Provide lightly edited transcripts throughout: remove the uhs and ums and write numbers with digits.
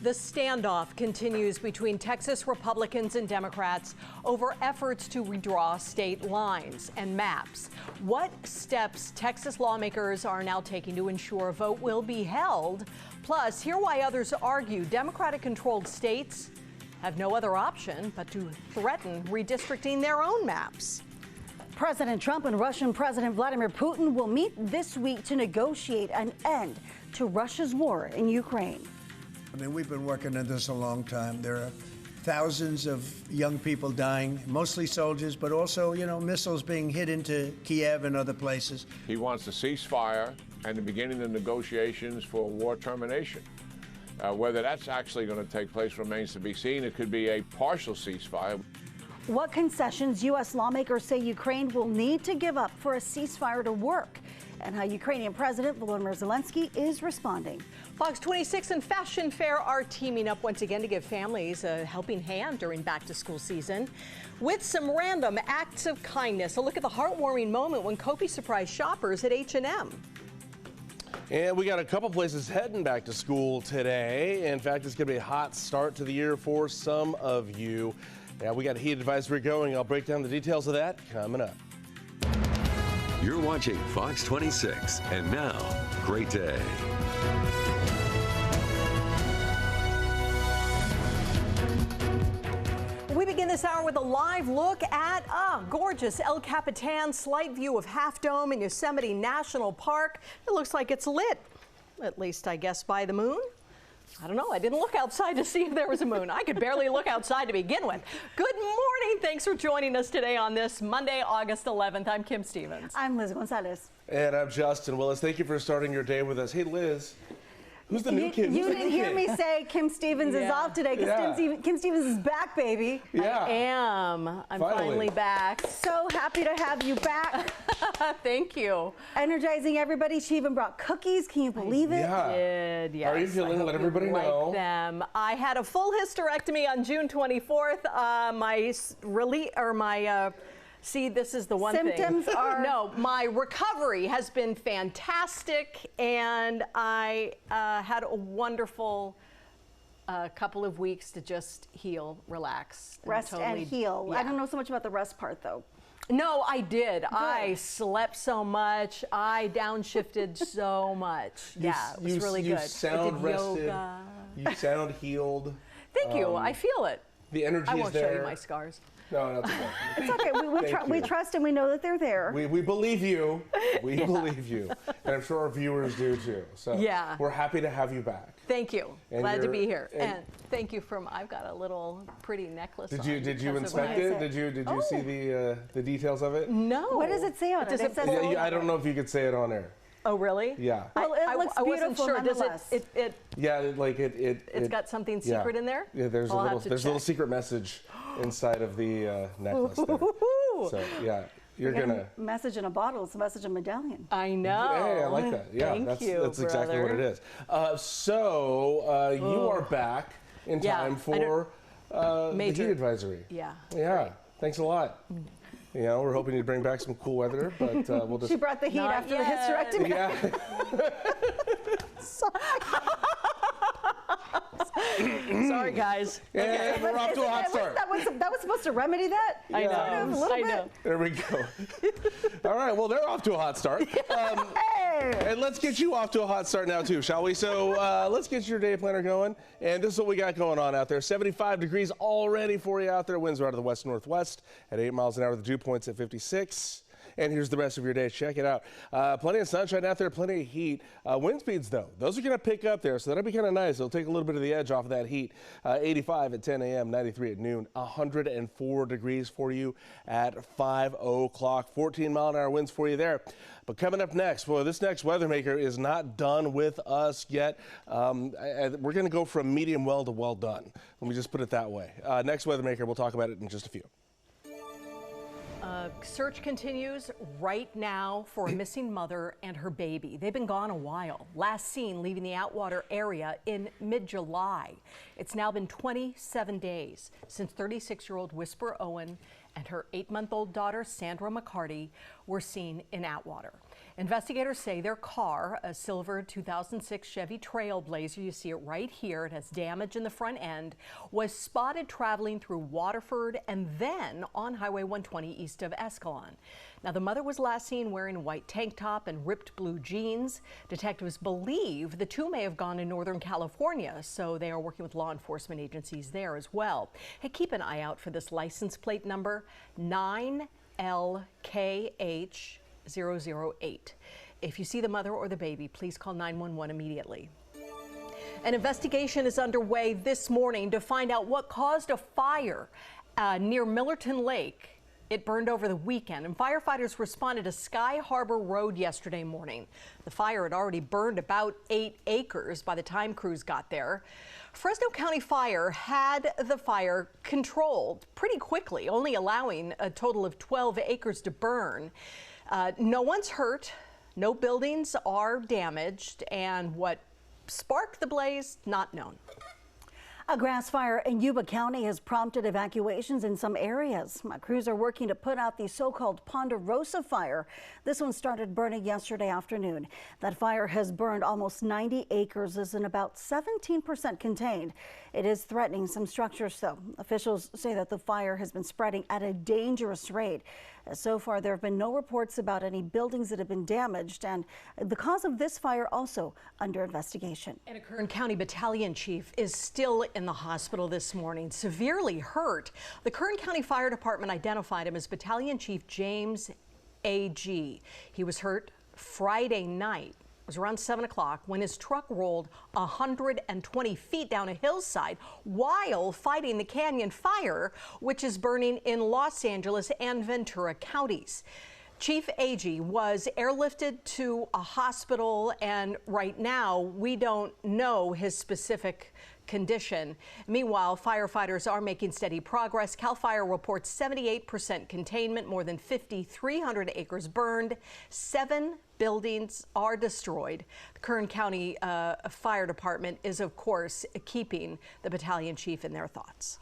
The standoff continues between Texas Republicans and Democrats over efforts to redraw state lines and maps. What steps Texas lawmakers are now taking to ensure a vote will be held? Plus, hear why others argue Democratic-controlled states have no other option but to threaten redistricting their own maps. President Trump and Russian President Vladimir Putin will meet this week to negotiate an end to Russia's war in Ukraine. I mean, we've been working on this a long time. There are thousands of young people dying, mostly soldiers, but also, missiles being hit into Kiev and other places. He wants a ceasefire and the beginning of negotiations for war termination. Whether that's actually going to take place remains to be seen. It could be a partial ceasefire. What concessions U.S. lawmakers say Ukraine will need to give up for a ceasefire to work, and how Ukrainian President Volodymyr Zelensky is responding. Fox 26 and Fashion Fair are teaming up once again to give families a helping hand during back-to-school season. With some random acts of kindness, a look at the heartwarming moment when Kofi surprised shoppers at H&M. And we got a couple places heading back to school today. In fact, it's going to be a hot start to the year for some of you. Yeah, we got a heat advisory going. I'll break down the details of that coming up. You're watching Fox 26, and now, great day. We begin this hour with a live look at gorgeous El Capitan, slight view of Half Dome in Yosemite National Park. It looks like it's lit, at least I guess by the moon. I don't know. I didn't look outside to see if there was a moon. I could barely look outside to begin with. Good morning. Thanks for joining us today on this Monday, August 11th. I'm Kim Stevens. I'm Liz Gonzalez. And I'm Justin Willis. Thank you for starting your day with us. Hey, Liz. Who's the new kid? You didn't hear me say Kim Stevens is off today because Kim Stevens is back, baby. Yeah. I am. I'm finally back. So happy to have you back. Thank you. Energizing everybody. She even brought cookies. Can you believe it? Yeah. I did, yes. How are you feeling? Let everybody know. Them. I had a full hysterectomy on June 24th. See, this is the one Symptoms thing. are... No, my recovery has been fantastic, and I had a wonderful couple of weeks to just heal, relax. Rest and heal. Yeah. I don't know so much about the rest part, though. No, I did. Good. I slept so much. I downshifted so much. Yeah, it was really good. You sound rested. Yoga. You sound healed. Thank you. I feel it. The energy is there. I won't show you my scars. No, that's okay. It's okay. We trust and we know that they're there. We believe you. We believe you. And I'm sure our viewers do too. So yeah. We're happy to have you back. Thank you. And glad to be here. And thank you I've got a little pretty necklace on. Did you inspect it? Did you see the details of it? No. What does it say on it? I don't know if you could say it on air. Oh, really? Yeah. Well, it looks beautiful sure. nonetheless. It's got something secret in there? Yeah, there's a little secret message inside of the necklace there. So, yeah, you're gonna... Message in a bottle. It's a message in a medallion. I know. Hey, I like that. Yeah, that's exactly what it is. You are back in time for the heat advisory. Yeah. Yeah. Great. Thanks a lot. We're hoping to bring back some cool weather, but we'll just... She brought the heat after the hysterectomy. Yeah. Sorry, guys. Yeah, we're off to a hot start. That was supposed to remedy that? I know. I know. There we go. All right, well, they're off to a hot start. And let's get you off to a hot start now, too, shall we? So let's get your day planner going. And this is what we got going on out there. 75 degrees already for you out there. Winds are out of the west-northwest at 8 miles an hour. The dew point's at 56. And here's the rest of your day. Check it out. Plenty of sunshine out there, plenty of heat. Wind speeds, though, those are going to pick up there, so that'll be kind of nice. It'll take a little bit of the edge off of that heat. 85 at 10 a.m., 93 at noon, 104 degrees for you at 5 o'clock. 14-mile-an-hour winds for you there. But coming up next, well, this next weather maker is not done with us yet. We're going to go from medium well to well done. Let me just put it that way. Next weather maker, we'll talk about it in just a few. Search continues right now for a missing mother and her baby. They've been gone a while. Last seen leaving the Outwater area in mid-July. It's now been 27 days since 36-year-old Whisper Owen and her 8-month-old daughter, Sandra McCarty, were seen in Outwater. Investigators say their car, a silver 2006 Chevy Trailblazer, you see it right here, it has damage in the front end, was spotted traveling through Waterford and then on Highway 120 east of Escalon. Now, the mother was last seen wearing a white tank top and ripped blue jeans. Detectives believe the two may have gone to Northern California, so they are working with law enforcement agencies there as well. Hey, keep an eye out for this license plate number, 9LKH008. If you see the mother or the baby, please call 911 immediately. An investigation is underway this morning to find out what caused a fire near Millerton Lake. It burned over the weekend, and firefighters responded to Sky Harbor Road yesterday morning. The fire had already burned about 8 acres by the time crews got there. Fresno County Fire had the fire controlled pretty quickly, only allowing a total of 12 acres to burn. No one's hurt, no buildings are damaged, and what sparked the blaze, not known. A grass fire in Yuba County has prompted evacuations in some areas. Crews are working to put out the so-called Ponderosa fire. This one started burning yesterday afternoon. That fire has burned almost 90 acres, is in about 17% contained. It is threatening some structures, though. Officials say that the fire has been spreading at a dangerous rate. So far, there have been no reports about any buildings that have been damaged, and the cause of this fire also under investigation. And a Kern County Battalion chief is still in the hospital this morning, severely hurt. The Kern County Fire Department identified him as Battalion Chief James Agee. He was hurt Friday night. It was around 7 o'clock when his truck rolled 120 feet down a hillside while fighting the Canyon Fire, which is burning in Los Angeles and Ventura counties. Chief Agee was airlifted to a hospital, and right now we don't know his specific condition. Meanwhile, firefighters are making steady progress. CAL FIRE reports 78% containment, more than 5,300 acres burned, 7 buildings are destroyed. The Kern County Fire Department is, of course, keeping the battalion chief in their thoughts.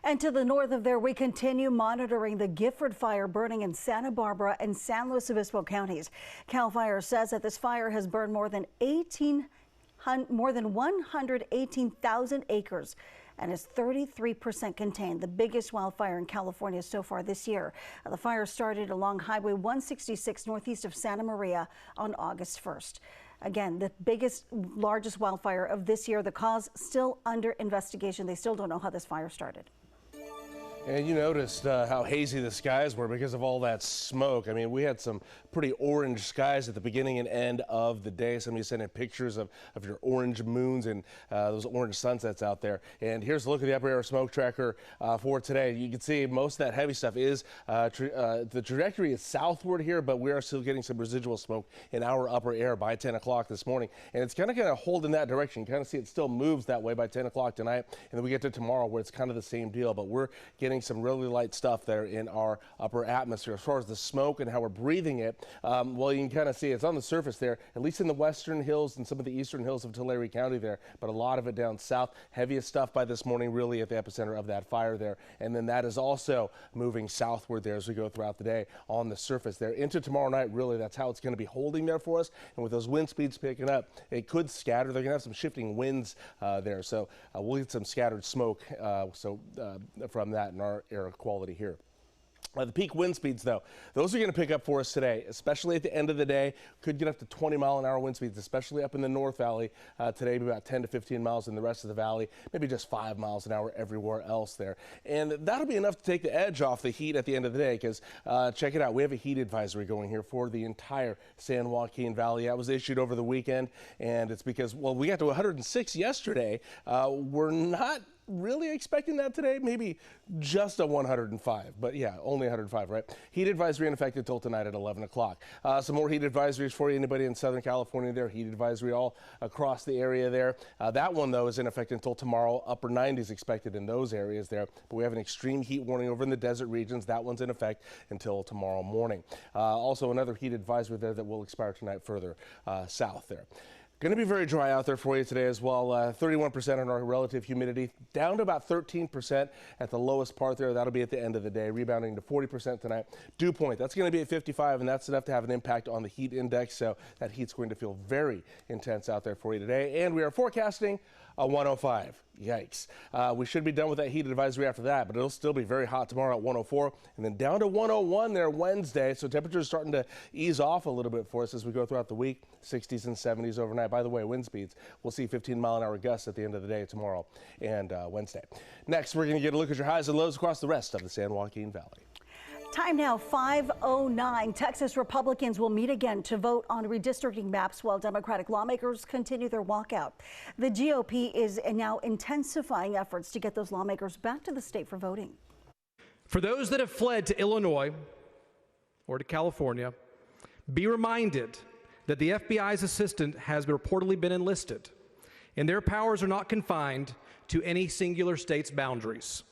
And to the north of there, we continue monitoring the Gifford fire burning in Santa Barbara and San Luis Obispo counties. CAL FIRE says that this fire has burned more than 118,000 acres and is 33% contained, the biggest wildfire in California so far this year. The fire started along Highway 166 northeast of Santa Maria on August 1st. Again, the largest wildfire of this year. The cause still under investigation. They still don't know how this fire started. And you noticed how hazy the skies were because of all that smoke. I mean, we had some pretty orange skies at the beginning and end of the day. Some of you sent in pictures of your orange moons and those orange sunsets out there. And here's a look at the upper air smoke tracker for today. You can see most of that heavy stuff is, the trajectory is southward here, but we are still getting some residual smoke in our upper air by 10 o'clock this morning. And it's kind of hold in that direction. You kind of see it still moves that way by 10 o'clock tonight. And then we get to tomorrow where it's kind of the same deal, but we're getting some really light stuff there in our upper atmosphere. As far as the smoke and how we're breathing it, well, you can kind of see it's on the surface there, at least in the western hills and some of the eastern hills of Tulare County there, but a lot of it down south. Heaviest stuff by this morning really at the epicenter of that fire there. And then that is also moving southward there as we go throughout the day on the surface there. Into tomorrow night, really, that's how it's going to be holding there for us. And with those wind speeds picking up, it could scatter. They're going to have some shifting winds there. So we'll get some scattered smoke from that in our air quality here. The peak wind speeds, though, those are going to pick up for us today, especially at the end of the day. Could get up to 20-mile-an-hour wind speeds, especially up in the North Valley today, about 10 to 15 miles in the rest of the valley, maybe just 5 miles an hour everywhere else there. And that'll be enough to take the edge off the heat at the end of the day because, check it out, we have a heat advisory going here for the entire San Joaquin Valley. That was issued over the weekend, and it's because, well, we got to 106 yesterday. We're not really expecting that today, maybe just a 105, but yeah, only 105, right? Heat advisory in effect until tonight at 11 o'clock. Some more heat advisories for you, anybody in Southern California there, heat advisory all across the area there. That one, though, is in effect until tomorrow. Upper 90s expected in those areas there, but we have an extreme heat warning over in the desert regions. That one's in effect until tomorrow morning. Also, another heat advisory there that will expire tonight further south there. Going to be very dry out there for you today as well. 31% on our relative humidity, down to about 13% at the lowest part there. That'll be at the end of the day, rebounding to 40% tonight. Dew point, that's going to be at 55, and that's enough to have an impact on the heat index. So that heat's going to feel very intense out there for you today. And we are forecasting a 105. Yikes. We should be done with that heat advisory after that, but it'll still be very hot tomorrow at 104 and then down to 101 there Wednesday. So temperatures starting to ease off a little bit for us as we go throughout the week. 60s and 70s overnight. By the way, wind speeds, we'll see 15-mile-an-hour gusts at the end of the day tomorrow and Wednesday. Next, we're going to get a look at your highs and lows across the rest of the San Joaquin Valley. Time now, 5:09. Texas Republicans will meet again to vote on redistricting maps while Democratic lawmakers continue their walkout. The GOP is now intensifying efforts to get those lawmakers back to the state for voting. For those that have fled to Illinois or to California, be reminded that the FBI's assistant has reportedly been enlisted, and their powers are not confined to any singular state's boundaries.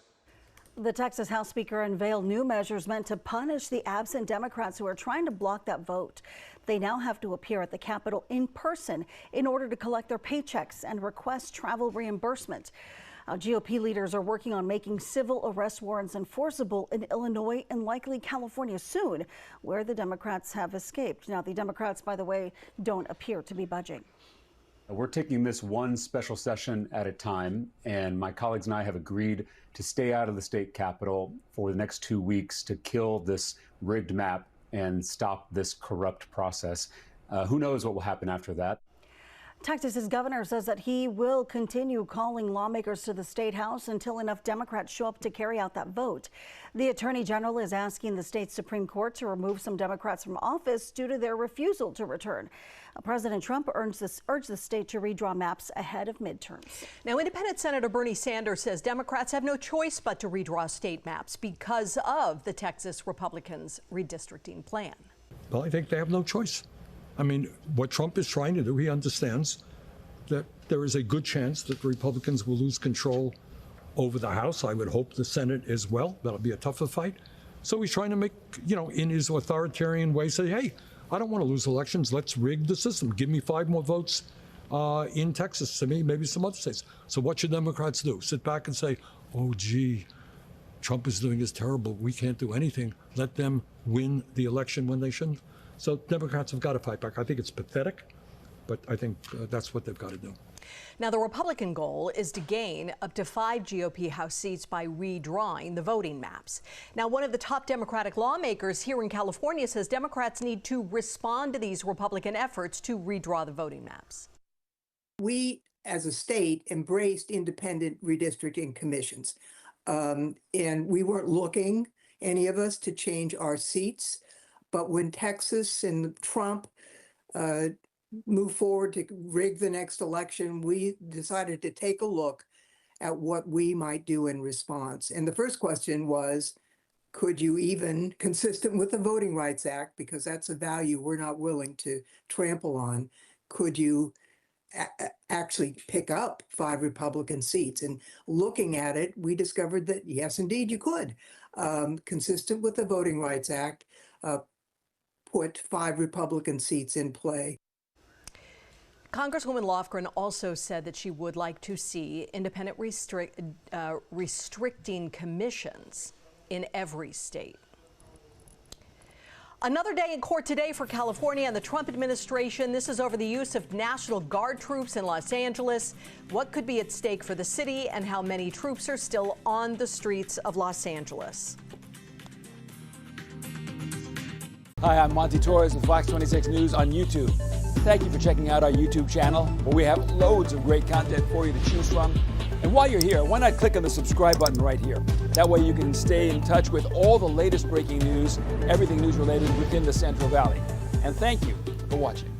The Texas House Speaker unveiled new measures meant to punish the absent Democrats who are trying to block that vote. They now have to appear at the Capitol in person in order to collect their paychecks and request travel reimbursement. GOP leaders are working on making civil arrest warrants enforceable in Illinois and likely California soon, where the Democrats have escaped. Now, the Democrats, by the way, don't appear to be budging. We're taking this one special session at a time, and my colleagues and I have agreed to stay out of the state capitol for the next 2 weeks to kill this rigged map and stop this corrupt process. Who knows what will happen after that? Texas's governor says that he will continue calling lawmakers to the state house until enough Democrats show up to carry out that vote. The attorney general is asking the state Supreme Court to remove some Democrats from office due to their refusal to return. President Trump urged the state to redraw maps ahead of midterms. Now, Independent Senator Bernie Sanders says Democrats have no choice but to redraw state maps because of the Texas Republicans' redistricting plan. Well, I think they have no choice. I mean, what Trump is trying to do, he understands that there is a good chance that the Republicans will lose control over the House. I would hope the Senate as well. That'll be a tougher fight. So he's trying to make, in his authoritarian way, say, hey, I don't want to lose elections. Let's rig the system. Give me 5 more votes in Texas, to me, maybe some other states. So what should Democrats do? Sit back and say, oh, gee, Trump is doing this terrible. We can't do anything. Let them win the election when they shouldn't. So Democrats have got to fight back. I think it's pathetic, but I think that's what they've got to do. Now, the Republican goal is to gain up to 5 GOP House seats by redrawing the voting maps. Now, one of the top Democratic lawmakers here in California says Democrats need to respond to these Republican efforts to redraw the voting maps. We, as a state, embraced independent redistricting commissions. And we weren't looking, any of us, to change our seats. But when Texas and Trump moved forward to rig the next election, we decided to take a look at what we might do in response. And the first question was, could you even, consistent with the Voting Rights Act, because that's a value we're not willing to trample on, could you actually pick up 5 Republican seats? And looking at it, we discovered that, yes, indeed, you could. Consistent with the Voting Rights Act, put 5 Republican seats in play. Congresswoman Lofgren also said that she would like to see independent restricting commissions in every state. Another day in court today for California and the Trump administration. This is over the use of National Guard troops in Los Angeles. What could be at stake for the city and how many troops are still on the streets of Los Angeles. Hi, I'm Monty Torres with Fox 26 News on YouTube. Thank you for checking out our YouTube channel, where we have loads of great content for you to choose from. And while you're here, why not click on the subscribe button right here? That way you can stay in touch with all the latest breaking news, everything news related within the Central Valley. And thank you for watching.